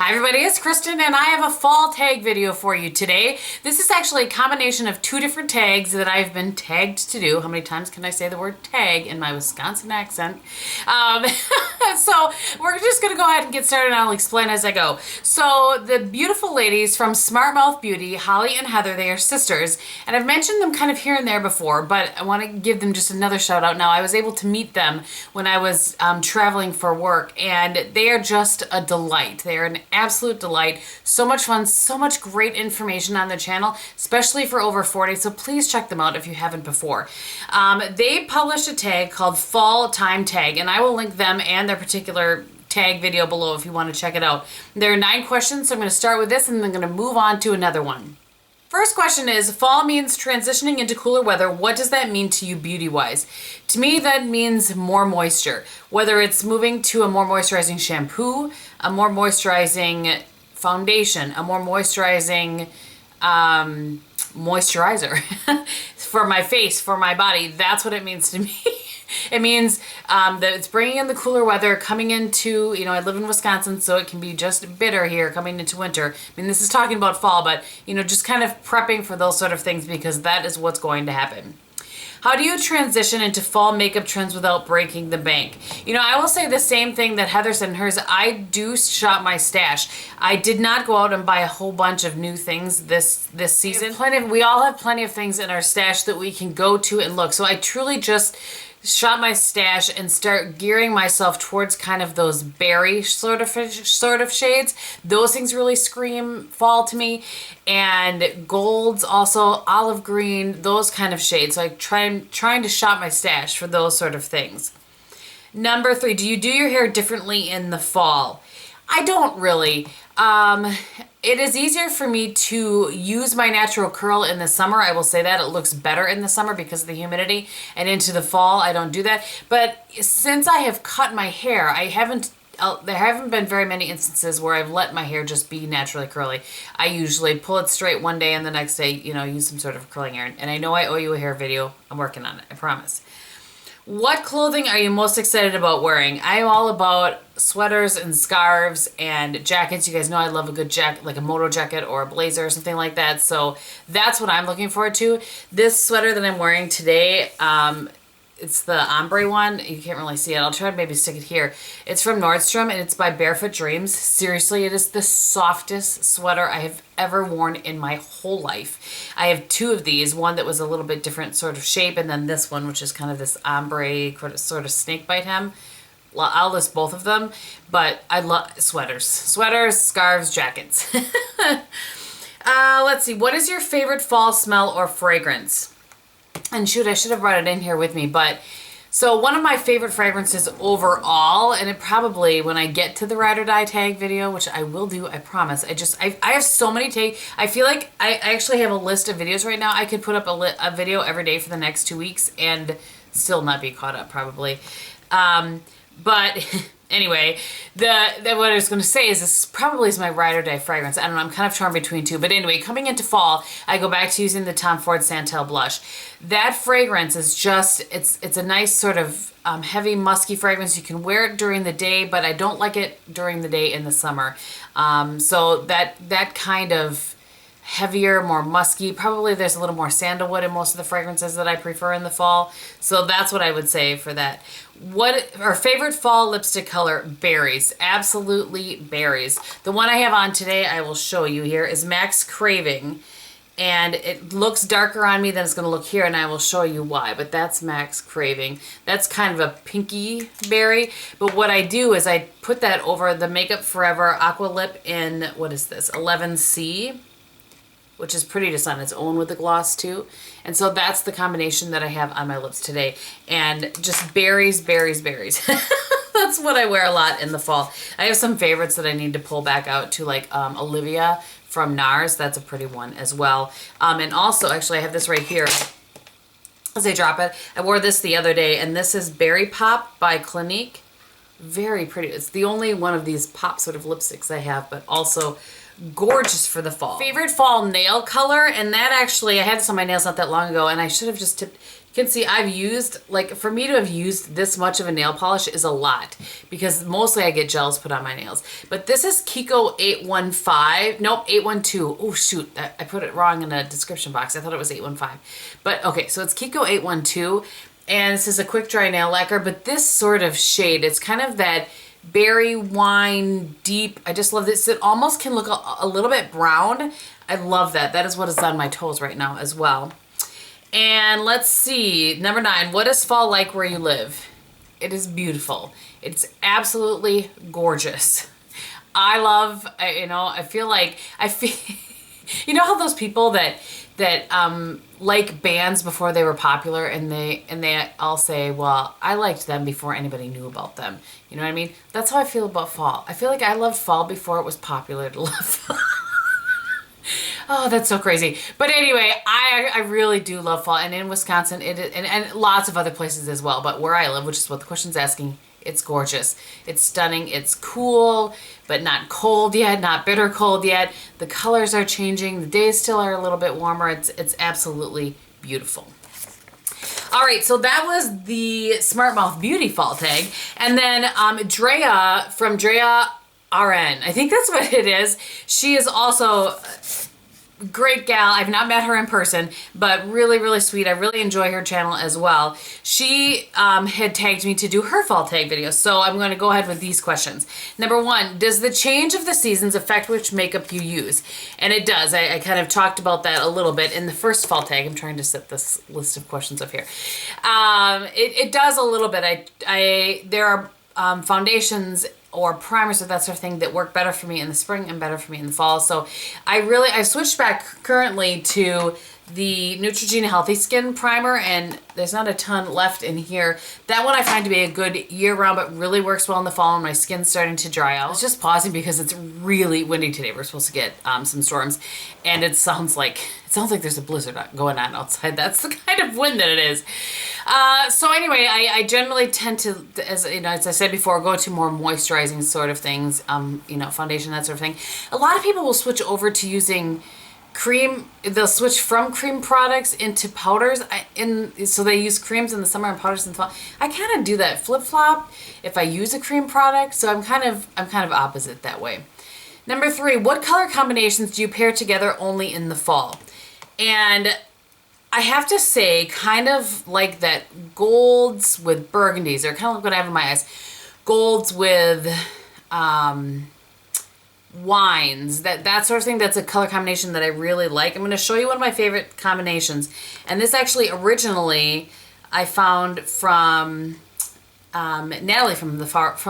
Hi everybody, it's Kristin and I have a fall tag video for you today. This is actually a combination of two different tags that I've been tagged to do. How many times can I say the word tag in my Wisconsin accent? So we're just going to go ahead and get started and I'll explain as I go. So the beautiful ladies from Smart Mouth Beauty, Holly and Heather, they are sisters. And I've mentioned them kind of here and there before, but I want to give them just another shout out now. I was able to meet them when I was traveling for work and they are just a delight. They are an absolute delight. So much fun, so much great information on their channel, especially for over 40. So please check them out if you haven't before. They published a tag called Fall Time Tag, and I will link them and their particular tag video below if you want to check it out. There are 9 questions, so I'm going to start with this and then I'm going to move on to another one. First question is, fall means transitioning into cooler weather. What does that mean to you beauty-wise? To me, that means more moisture. Whether it's moving to a more moisturizing shampoo, a more moisturizing foundation, a more moisturizing moisturizer for my face, for my body. That's what it means to me. It means that it's bringing in the cooler weather, coming into, I live in Wisconsin, so it can be just bitter here coming into winter. I mean, this is talking about fall, but, just kind of prepping for those sort of things because that is what's going to happen. How do you transition into fall makeup trends without breaking the bank? I will say the same thing that Heather said in hers. I do shop my stash. I did not go out and buy a whole bunch of new things this season. We all have plenty of things in our stash that we can go to and look. So I truly just shop my stash and start gearing myself towards kind of those berry sort of shades. Those things really scream fall to me. And golds, also olive green, those kind of shades. So I'm trying to shop my stash for those sort of things. Number 3, do you do your hair differently in the fall? I don't really. It is easier for me to use my natural curl in the summer. I will say that it looks better in the summer because of the humidity, and into the fall I don't do that. But since I have cut my hair, there haven't been very many instances where I've let my hair just be naturally curly. I usually pull it straight one day and the next day, use some sort of curling iron. And I know I owe you a hair video. I'm working on it, I promise. What clothing are you most excited about wearing? I am all about sweaters and scarves and jackets. You guys know I love a good jacket, like a moto jacket or a blazer or something like that. So that's what I'm looking forward to. This sweater that I'm wearing today, it's the ombre one. You can't really see it. I'll try to maybe stick it here. It's from Nordstrom and it's by Barefoot Dreams. Seriously, it is the softest sweater I have ever worn in my whole life. I have 2 of these. One that was a little bit different sort of shape, and then this one, which is kind of this ombre sort of snake bite hem. I'll list both of them, but I love sweaters. Sweaters, scarves, jackets. Let's see. What is your favorite fall smell or fragrance? And shoot, I should have brought it in here with me, but so one of my favorite fragrances overall, and it probably, when I get to the ride or die tag video, which I will do, I promise, I have so many tag, I feel like I actually have a list of videos right now. I could put up a video every day for the next 2 weeks and still not be caught up probably. But anyway, what I was going to say is this probably is my ride or die fragrance. I don't know, I'm kind of torn between 2. But anyway, coming into fall, I go back to using the Tom Ford Santal blush. That fragrance is just, it's a nice sort of heavy, musky fragrance. You can wear it during the day, but I don't like it during the day in the summer. So that kind of heavier, more musky. Probably there's a little more sandalwood in most of the fragrances that I prefer in the fall. So that's what I would say for that. Our favorite fall lipstick color? Berries. Absolutely berries. The one I have on today, I will show you here, is Max Craving. And it looks darker on me than it's going to look here, and I will show you why. But that's Max Craving. That's kind of a pinky berry. But what I do is I put that over the Makeup Forever Aqua Lip in, what is this, 11C, which is pretty just on its own with the gloss too. And so that's the combination that I have on my lips today. And just berries, berries, berries. That's what I wear a lot in the fall. I have some favorites that I need to pull back out to, like Olivia from NARS. That's a pretty one as well. And also, actually, I have this right here. As I drop it, I wore this the other day, and this is Berry Pop by Clinique. Very pretty. It's the only one of these pop sort of lipsticks I have, but also gorgeous for the fall. Favorite fall nail color, and that actually, I had this on my nails not that long ago, and I should have just tipped. can see I've used, like, for me to have used this much of a nail polish is a lot because mostly I get gels put on my nails. But this is Kiko 815. Nope, 812. Oh, shoot. I put it wrong in a description box. I thought it was 815. But, okay, so it's Kiko 812. And this is a quick dry nail lacquer. But this sort of shade, it's kind of that berry wine deep. I just love this. It almost can look a little bit brown. I love that. That is what is on my toes right now as well. And let's see, number 9, what is fall like where you live? It is beautiful. It's absolutely gorgeous. I love, you know, I feel, you know how those people that like bands before they were popular and they all say, well, I liked them before anybody knew about them. You know what I mean? That's how I feel about fall. I feel like I loved fall before it was popular to love fall. Oh, that's so crazy. But anyway, I really do love fall. And in Wisconsin, and lots of other places as well. But where I live, which is what the question's asking, it's gorgeous. It's stunning. It's cool, but not cold yet, not bitter cold yet. The colors are changing. The days still are a little bit warmer. It's absolutely beautiful. All right, so that was the Smart Mouth Beauty Fall tag. And then Drea from Drea RN. I think that's what it is. She is also a great gal. I've not met her in person, but really, really sweet. I really enjoy her channel as well. She had tagged me to do her fall tag video, so I'm going to go ahead with these questions. Number 1, does the change of the seasons affect which makeup you use? And it does. I kind of talked about that a little bit in the first fall tag. I'm trying to set this list of questions up here. It does a little bit. There are foundations or primers or that sort of thing that work better for me in the spring and better for me in the fall. So I've switched back currently to the Neutrogena Healthy Skin Primer, and there's not a ton left in here. That one I find to be a good year-round, but really works well in the fall when my skin's starting to dry out. I was just pausing because it's really windy today. We're supposed to get some storms, and it sounds like there's a blizzard going on outside. That's the kind of wind that it is. So anyway, I generally tend to, as I said before, go to more moisturizing sort of things, foundation, that sort of thing. A lot of people will switch over to using cream. They'll switch from cream products into powders, so they use creams in the summer and powders in the fall. I kind of do that flip-flop if I use a cream product, so I'm kind of opposite that way. Number 3, what color combinations do you pair together only in the fall? And I have to say, kind of like that golds with burgundies, or kind of like what I have in my eyes. Golds with wines, that sort of thing. That's a color combination that I really like. I'm going to show you one of my favorite combinations. And this actually originally I found from Natalie from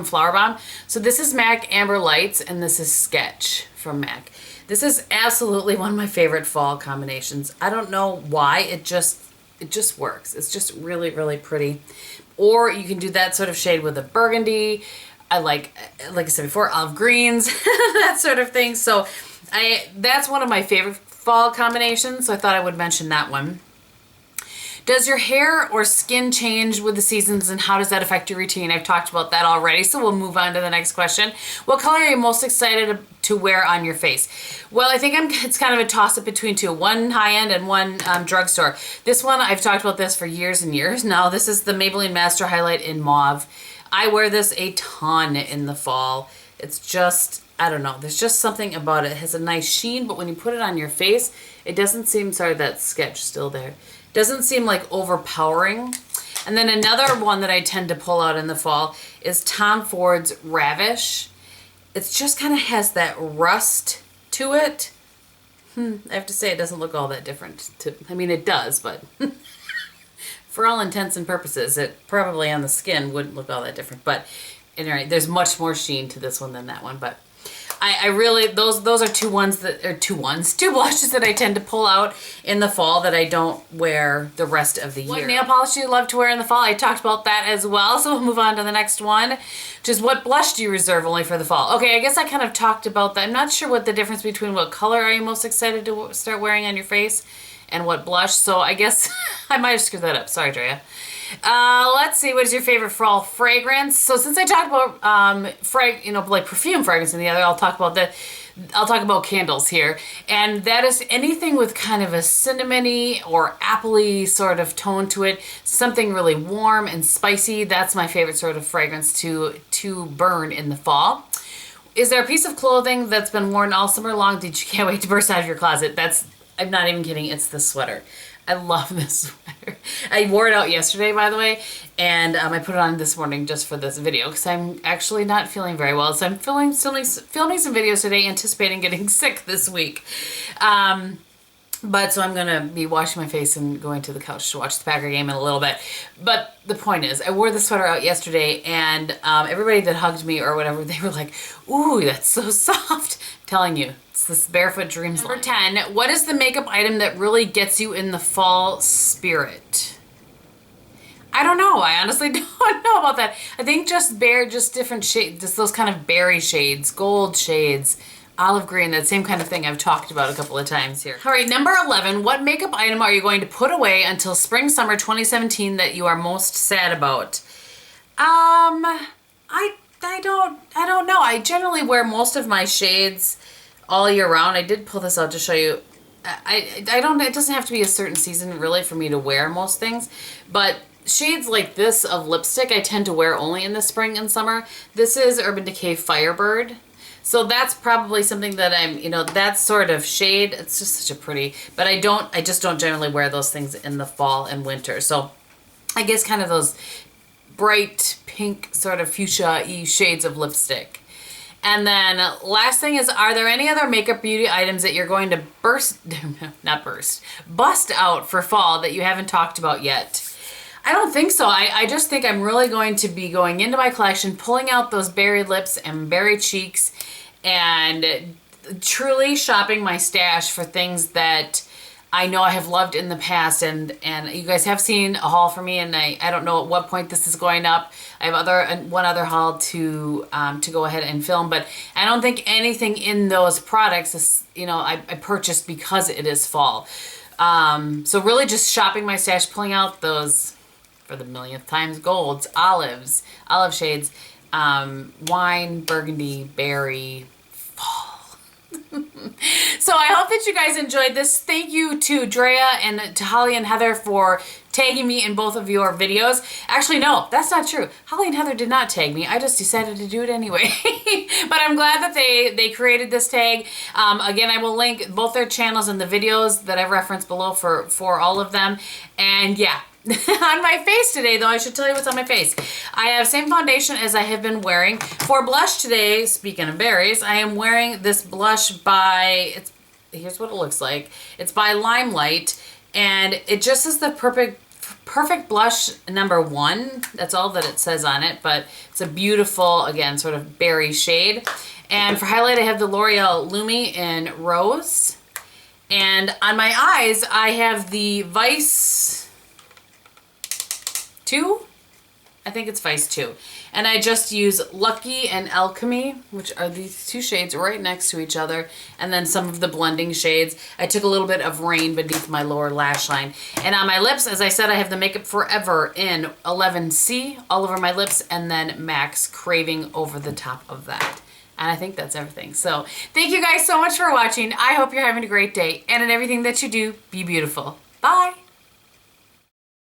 Flower Bomb. So this is MAC Amber Lights, and this is Sketch from MAC. This is absolutely one of my favorite fall combinations. I don't know why, it just works. It's just really, really pretty. Or you can do that sort of shade with a burgundy. I like I said before, olive greens, that sort of thing. So that's one of my favorite fall combinations, so I thought I would mention that one. Does your hair or skin change with the seasons, and how does that affect your routine? I've talked about that already, so we'll move on to the next question. What color are you most excited to wear on your face? Well, I think it's kind of a toss-up between two. One high-end and one drugstore. This one, I've talked about this for years and years now. This is the Maybelline Master Highlight in Mauve. I wear this a ton in the fall. It's just, I don't know, there's just something about it. It has a nice sheen, but when you put it on your face, it doesn't seem, sorry, that sketch still there. Doesn't seem like overpowering. And then another one that I tend to pull out in the fall is Tom Ford's Ravish. It just kind of has that rust to it. I have to say, it doesn't look all that different. I mean, it does, but for all intents and purposes, it probably on the skin wouldn't look all that different. But anyway, there's much more sheen to this one than that one. But I really, those are two blushes that I tend to pull out in the fall that I don't wear the rest of the year. What nail polish do you love to wear in the fall? I talked about that as well, so we'll move on to the next one. Just what blush do you reserve only for the fall? Okay, I guess I kind of talked about that. I'm not sure what the difference between what color are you most excited to start wearing on your face and what blush, so I guess I might have screwed that up. Sorry, Drea. Let's see, what is your favorite fall fragrance? So since I talked about like perfume fragrance in the other, I'll talk about candles here. And that is anything with kind of a cinnamony or appley sort of tone to it. Something really warm and spicy. That's my favorite sort of fragrance to burn in the fall. Is there a piece of clothing that's been worn all summer long that you can't wait to burst out of your closet? I'm not even kidding, it's this sweater. I love this sweater. I wore it out yesterday, by the way, and I put it on this morning just for this video because I'm actually not feeling very well. So I'm filming some videos today, anticipating getting sick this week. So I'm gonna be washing my face and going to the couch to watch the Packer game in a little bit. But the point is, I wore the sweater out yesterday, and everybody that hugged me or whatever, they were like, "Ooh, that's so soft." I'm telling you, it's this Barefoot Dreams. Number 10, what is the makeup item that really gets you in the fall spirit? I don't know. I honestly don't know about that. I think just different shades, just those kind of berry shades, gold shades, olive green, that same kind of thing I've talked about a couple of times here. All right, number 11, what makeup item are you going to put away until spring, summer 2017 that you are most sad about? I don't know. I generally wear most of my shades all year round. I did pull this out to show you. It doesn't have to be a certain season really for me to wear most things, but shades like this of lipstick I tend to wear only in the spring and summer. This is Urban Decay Firebird. So that's probably something that that sort of shade, it's just such a pretty, but I just don't generally wear those things in the fall and winter. So I guess kind of those bright pink sort of fuchsia-y shades of lipstick. And then last thing is, are there any other makeup beauty items that you're going to bust out for fall that you haven't talked about yet? I don't think so. I just think I'm really going to be going into my collection, pulling out those berry lips and berry cheeks, and truly shopping my stash for things that I know I have loved in the past. And you guys have seen a haul for me, and I don't know at what point this is going up. I have one other haul to go ahead and film, but I don't think anything in those products is, I purchased because it is fall. So really just shopping my stash, pulling out those, for the millionth times, golds, olives, olive shades, wine, burgundy, berry, fall. So I hope that you guys enjoyed this. Thank you to Drea and to Holly and Heather for tagging me in both of your videos. Actually, no, that's not true. Holly and Heather did not tag me. I just decided to do it anyway. But I'm glad that they created this tag. Again, I will link both their channels and the videos that I've referenced below for all of them. And yeah. On my face today, though, I should tell you what's on my face. I have same foundation as I have been wearing. For blush today, speaking of berries, I am wearing this blush by, here's what it looks like. It's by Limelight, and it just is the perfect blush number 1. That's all that it says on it, but it's a beautiful, again, sort of berry shade. And for highlight, I have the L'Oreal Lumi in Rose. And on my eyes, I have the Vice 2? I think it's Vice 2. And I just use Lucky and Alchemy, which are these two shades right next to each other, and then some of the blending shades. I took a little bit of Rain beneath my lower lash line. And on my lips, as I said, I have the Makeup Forever in 11C all over my lips, and then Max Craving over the top of that. And I think that's everything. So thank you guys so much for watching. I hope you're having a great day, and in everything that you do, be beautiful. Bye!